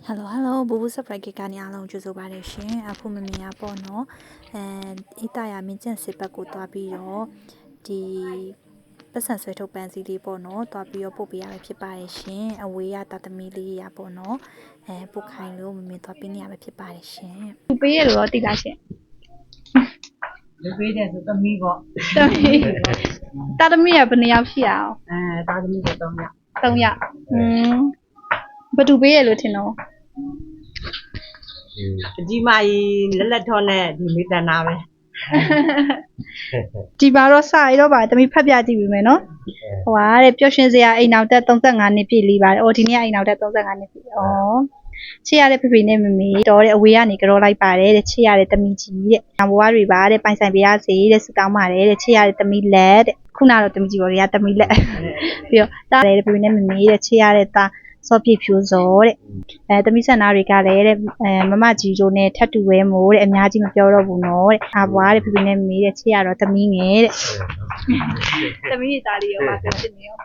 Hello Bubu surprise ကနေအားလုံးကြိုဆိုပါတယ်ရှင်အခုမမြင်ရပေါ့နော်အေးတာရမင်းကျင့်စစ်ဘက်ကိုတွားပြီးတော့ဒီပတ်စံဆွဲထုတ်ပန်းစည်းလေးပေါ့နော်တွားပြီးတော့ပို့ပေးရမှာဖြစ်ပါတယ်ရှင်အဝေးရတာသမီလေးရပေါ့နော်ပို့ခိုင်းလို့မမြင်တွားပေးနေရမှာဖြစ်ပါတယ်ရှင်ပေးရလို့တိလားရှင်လူပေးတယ်ဆိုသမီးပေါ့တာသမီးကဘယ်နှယောက်ရှိအောင်တာသမီးက3ယောက်3ယောက်ဘယ်သူပေးရလို့ထင်တော့အကြီးမကြီးလက်ထောနဲ့ဒီမေတ္တာနာပဲဒီပါတော့စရတော့ပါသမီးဖတ်ပြကြည့်ပြီမယ်နော်ဟိုဟာတဲ့ပျော်ရွှင်စရာအိမ်နောက်တက်35နှစ်ပြည့်လေးပါတယ်ဒီနေ့အိမ်နောက်တက်35နှစ်ပြည့်ချစ်ရတဲ့ဖေဖေနဲ့မမေတော်တဲ့အဝေးကနေကြောလိုက်ပါတယ်တဲ့ချစ်ရတဲ့သမီးကြီးတဲ့။ဘွားတွေပါတဲ့ပိုင်ဆိုင်ပြရစေတဲ့စတောင်းပါတယ်တဲ့ချစ်ရတဲ့သမီးလက်တဲ့ခုနတော့သမီးကြီးပေါ်ရသမီးလက်ပြီးတော့တားတယ်ဖေဖေနဲ့မမေတဲ့ချစ်ရတဲ့သားစောပြဖြူစောတဲ့သမီးဆန္ဒတွေကလည်းတဲ့မမကြီးတို့နဲ့ထပ်တူပဲမို့တဲ့အများကြီးမပြောတော့ဘူးနော်တဲ့ဘွားတဲ့ဖေဖေနဲ့မမေတဲ့ချစ်ရတော့သမီးငယ်တဲ့သမီးသားလေးရောပါပြောဖြစ်နေရော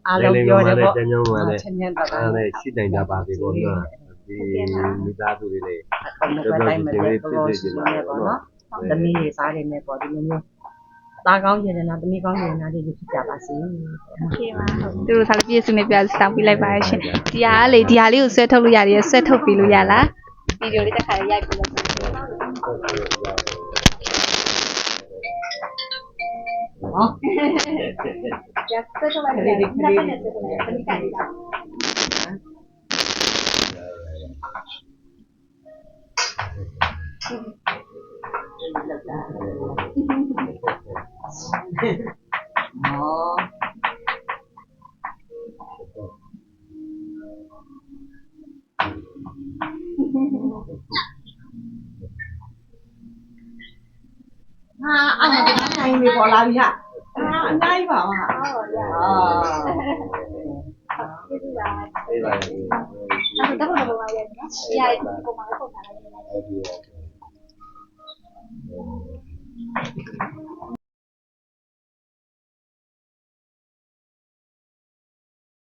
အားလုံးပြောတယ်ပေါ့ချင်းချင်းပါလေအားလည်းရှိတိုင်ကြပါသေးပေါ့နော်ဒီမိသားစုတွေလည်းတော်တော်ကြီးဖြစ်နေပေါ့နော်သမီးတွေစားနေနေပေါ့ဒီလိုမျိုးသားကောင်းကျင်နေတာသမီးကောင်းကျင်နေတာတွေဖြစ်ကြပါစေ။โอเคပါ။သူတို့ထားလို့ပြည့်စုံနေပြစောင်းပြလိုက်ပါရှင်။ဒီဟာလေးကိုဆွဲထုတ်လို့ရတယ်ဆွဲထုတ်ပြီးလို့ရလား။ဗီဒီယိုလေးတစ်ခါရိုက်ပြီးလို့ကျဆွဲထုတ်လိုက်တယ်။နှစ်ဖက်နဲ့ဆွဲထုတ်လိုက်တယ်။သမီးကန်လေးလားအားနိုင်နေပေါ်လာပြီဟာအများကြီးပါဟာဟုတ်ရကျေးဇူးပါအေးပါအဲ့တော့တော့ဘာလဲနော်။ဒီဟာကိုပုံမှန်ပုံမှန်လိုက်နေတယ်